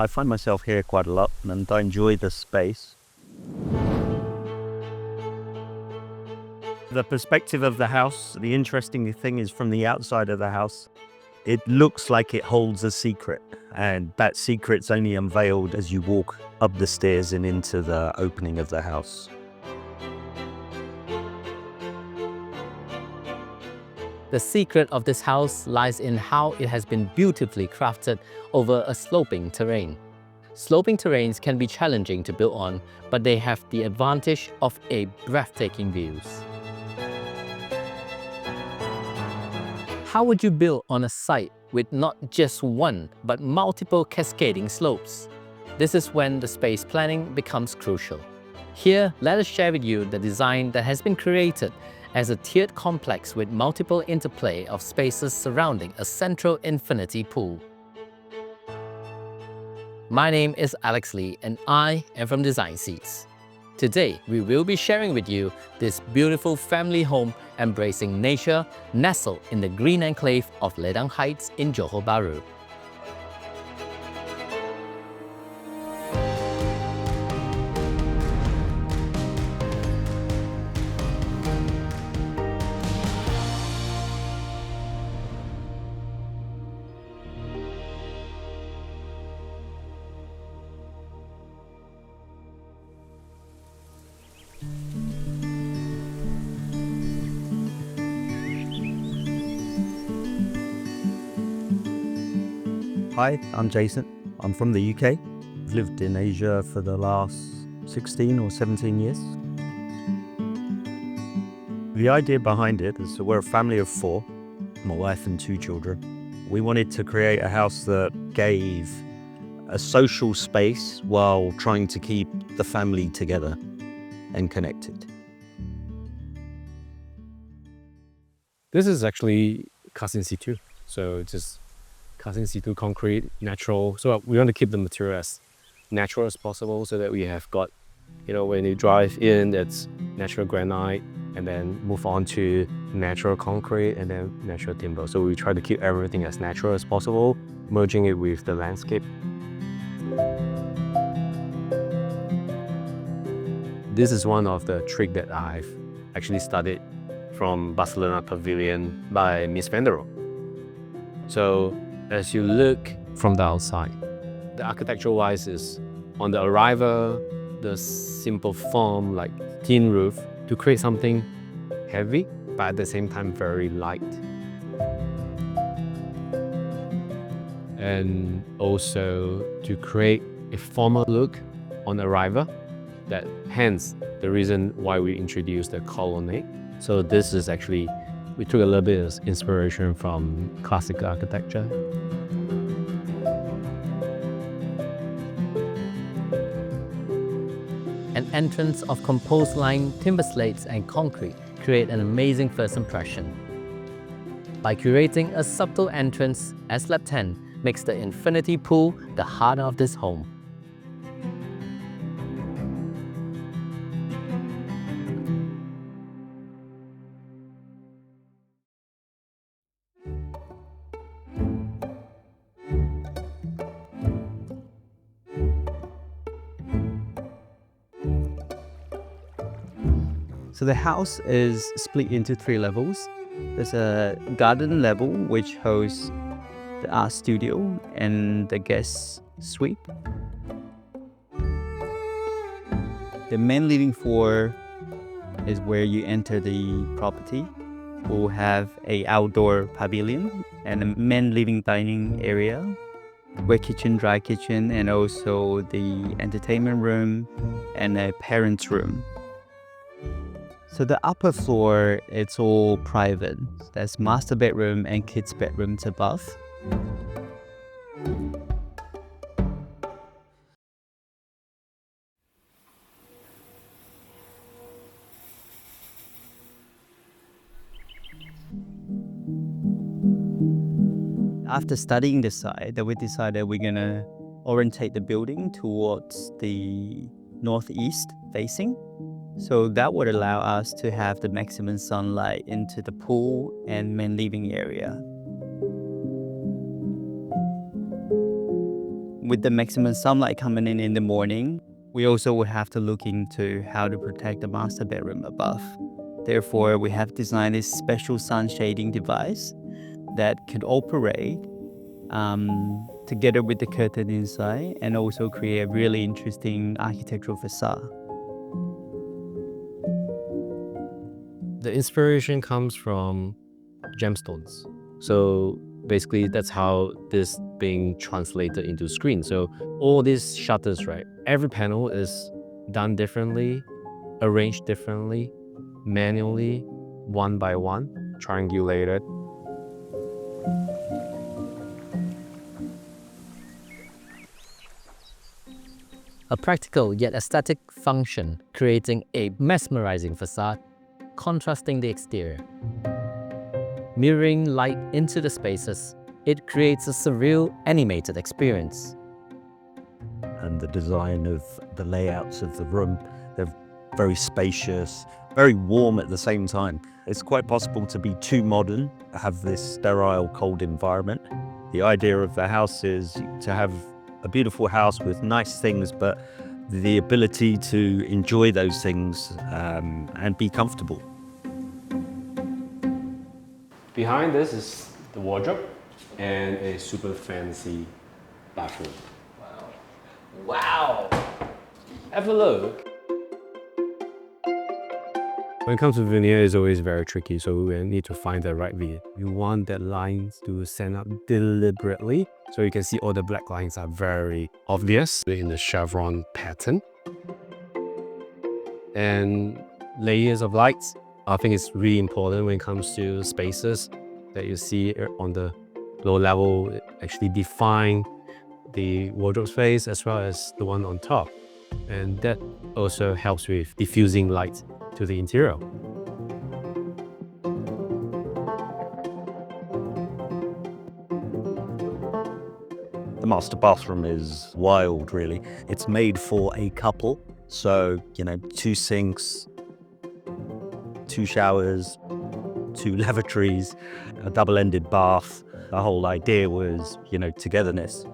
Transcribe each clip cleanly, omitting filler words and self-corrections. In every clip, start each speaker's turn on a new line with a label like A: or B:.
A: I find myself here quite a lot and I enjoy the space. The perspective of the house, the interesting thing is from the outside of the house, it looks like it holds a secret, and that secret's only unveiled as you walk up the stairs and into the opening of the house.
B: The secret of this house lies in how it has been beautifully crafted over a sloping terrain. Sloping terrains can be challenging to build on, but they have the advantage of a breathtaking views. How would you build on a site with not just one, but multiple cascading slopes? This is when the space planning becomes crucial. Here, let us share with you the design that has been created as a tiered complex with multiple interplay of spaces surrounding a central infinity pool. My name is Alex Lee and I am from Design Seeds. Today, we will be sharing with you this beautiful family home embracing nature, nestled in the green enclave of Ledang Heights in Johor Bahru.
A: Hi, I'm Jason. I'm from the UK. I've lived in Asia for the last 16 or 17 years. The idea behind it is that we're a family of 4, my wife and 2 children. We wanted to create a house that gave a social space while trying to keep the family together and connected.
C: This is actually cast in situ, so just cast in situ concrete, natural. So we want to keep the material as natural as possible so that we have got, when you drive in, it's natural granite and then move on to natural concrete and then natural timber. So we try to keep everything as natural as possible, merging it with the landscape. This is one of the tricks that I've actually studied from Barcelona Pavilion by Miss Van der Rohe. So as you look from the outside, the architecture-wise is on the arrival, the simple form like tin roof to create something heavy, but at the same time very light. And also to create a formal look on arrival, that hence the reason why we introduced the colonnade. So this is actually, we took a little bit of inspiration from classical architecture.
B: An entrance of composed line timber slates and concrete create an amazing first impression. By curating a subtle entrance, S-Lab 10 makes the infinity pool the heart of this home.
D: So the house is split into 3 levels. There's a garden level which hosts the art studio and the guest suite. The main living floor is where you enter the property. We'll have an outdoor pavilion and a main living dining area, wet kitchen, dry kitchen, and also the entertainment room and a parents' room. So the upper floor, it's all private. There's master bedroom and kids' bedrooms above. After studying the site, we decided we're gonna orientate the building towards the northeast facing. So that would allow us to have the maximum sunlight into the pool and main living area. with the maximum sunlight coming in the morning, we also will have to look into how to protect the master bedroom above. Therefore, we have designed this special sun shading device that could operate together with the curtain inside and also create a really interesting architectural facade.
C: The inspiration comes from gemstones. So basically that's how this being translated into screen. So all these shutters, right? Every panel is done differently, arranged differently, manually, one by one, triangulated.
B: A practical yet aesthetic function, creating a mesmerizing facade, contrasting the exterior. Mirroring light into the spaces, it creates a surreal, animated experience.
A: And the design of the layouts of the room, they're very spacious, very warm at the same time. It's quite possible to be too modern, have this sterile, cold environment. The idea of the house is to have a beautiful house with nice things, but the ability to enjoy those things and be comfortable.
C: Behind this is the wardrobe and a super fancy bathroom.
B: Wow! Have a look.
C: When it comes to veneer, it's always very tricky, so we need to find the right veneer. We want the lines to stand up deliberately, so you can see all the black lines are very obvious in the chevron pattern. And layers of lights, I think it's really important when it comes to spaces that you see on the low level, actually define the wardrobe space as well as the one on top. And that also helps with diffusing light to the interior.
A: The master bathroom is wild, really. It's made for a couple. So, 2 sinks, 2 showers, 2 lavatories, a double-ended bath. The whole idea was, togetherness.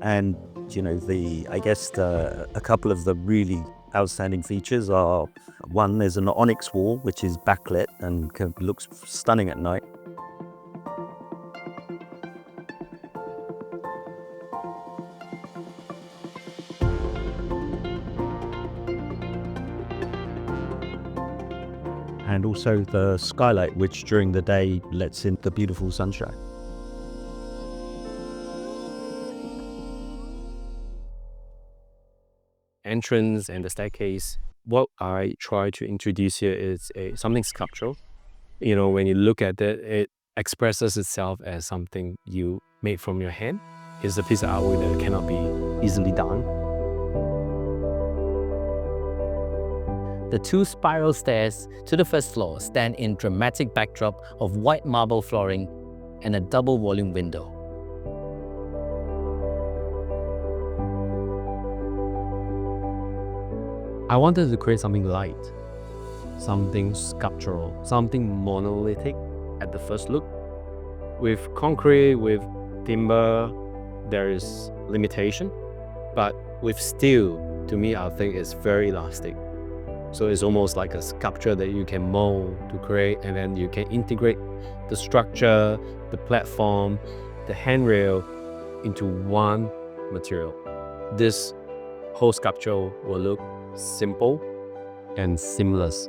A: And, I guess a couple of the really outstanding features are, one, there's an onyx wall, which is backlit and looks stunning at night. And also the skylight, which during the day lets in the beautiful sunshine.
C: Entrance and the staircase. What I try to introduce here is something sculptural. When you look at it, it expresses itself as something you made from your hand. It's a piece of artwork that cannot be easily done.
B: The 2 spiral stairs to the first floor stand in dramatic backdrop of white marble flooring and a double volume window.
C: I wanted to create something light, something sculptural, something monolithic at the first look. With concrete, with timber, there is limitation, but with steel, to me, I think it's very elastic. So it's almost like a sculpture that you can mold to create, and then you can integrate the structure, the platform, the handrail into one material. This whole sculpture will look simple and seamless.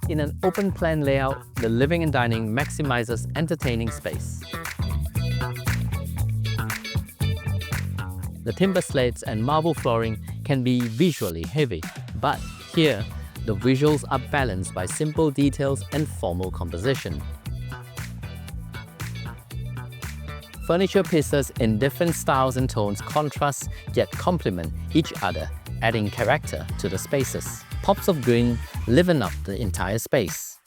B: In an open plan layout, the living and dining maximizes entertaining space. The timber slates and marble flooring can be visually heavy, but here, the visuals are balanced by simple details and formal composition. Furniture pieces in different styles and tones contrast yet complement each other, adding character to the spaces. Pops of green liven up the entire space.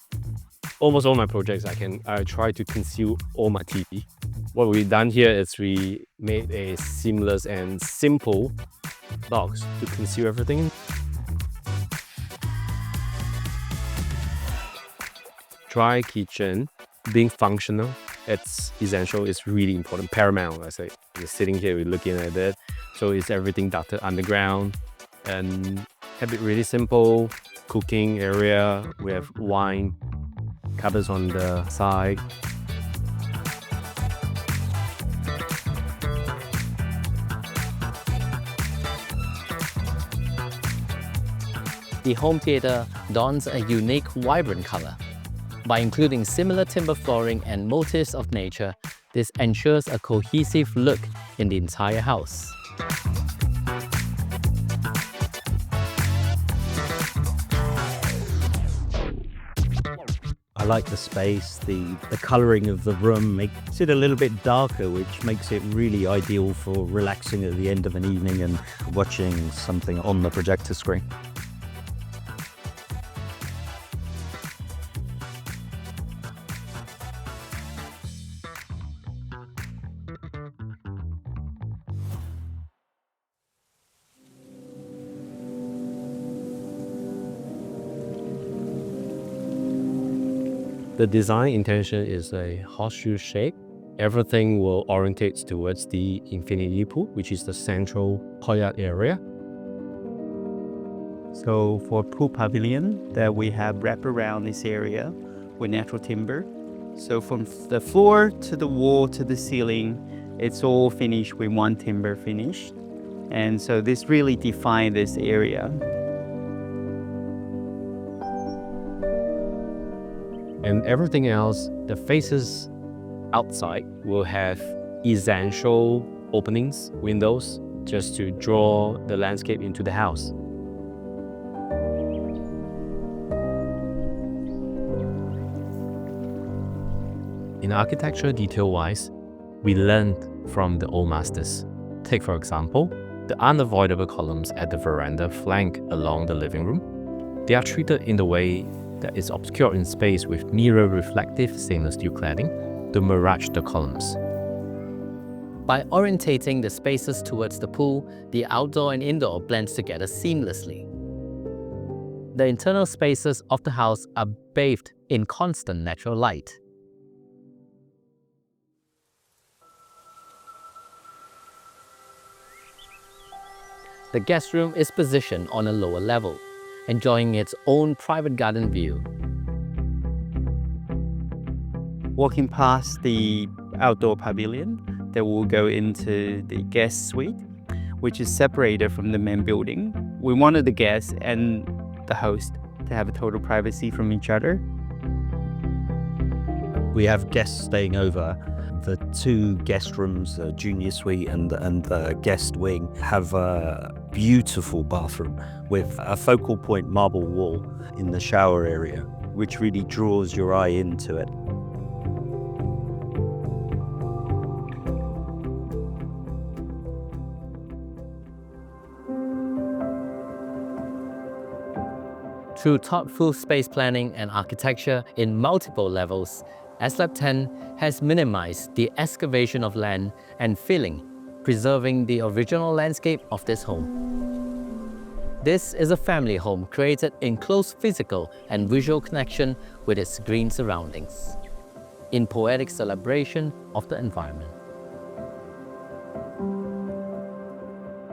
C: Almost all my projects, I try to conceal all my TV. What we've done here is we made a seamless and simple box to conceal everything. dry kitchen, being functional, it's essential, it's really important, paramount. I say, we're sitting here, we're looking at it. So it's everything dotted underground and have it really simple. Cooking area, we have wine cupboards on the side.
B: The home theater dons a unique, vibrant color. By including similar timber flooring and motifs of nature, this ensures a cohesive look in the entire house.
A: I like the space, the colouring of the room makes it a little bit darker, which makes it really ideal for relaxing at the end of an evening and watching something on the projector screen.
C: The design intention is a horseshoe shape. Everything will orientate towards the infinity pool, which is the central courtyard area.
D: So for pool pavilion that we have wrapped around this area with natural timber. So from the floor to the wall to the ceiling, it's all finished with one timber finish. And so this really defines this area.
C: And everything else, the faces outside will have essential openings, windows, just to draw the landscape into the house. In architecture detail-wise, we learned from the old masters. Take for example, the unavoidable columns at the veranda flank along the living room. They are treated in the way that is obscured in space with mirror-reflective stainless steel cladding to mirage the columns.
B: By orientating the spaces towards the pool, the outdoor and indoor blends together seamlessly. The internal spaces of the house are bathed in constant natural light. The guest room is positioned on a lower level, enjoying its own private garden view.
D: Walking past the outdoor pavilion, that will go into the guest suite, which is separated from the main building. We wanted the guests and the host to have a total privacy from each other.
A: We have guests staying over. The two guest rooms, the junior suite and the guest wing, have a beautiful bathroom with a focal point marble wall in the shower area, which really draws your eye into it.
B: Through thoughtful space planning and architecture in multiple levels, SLAB 10 has minimized the excavation of land and filling, preserving the original landscape of this home. This is a family home created in close physical and visual connection with its green surroundings, in poetic celebration of the environment.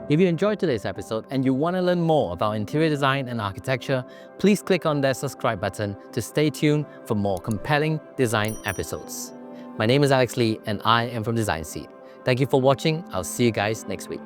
B: If you enjoyed today's episode and you want to learn more about interior design and architecture, please click on that subscribe button to stay tuned for more compelling design episodes. My name is Alex Lee and I am from Design Seed. Thank you for watching. I'll see you guys next week.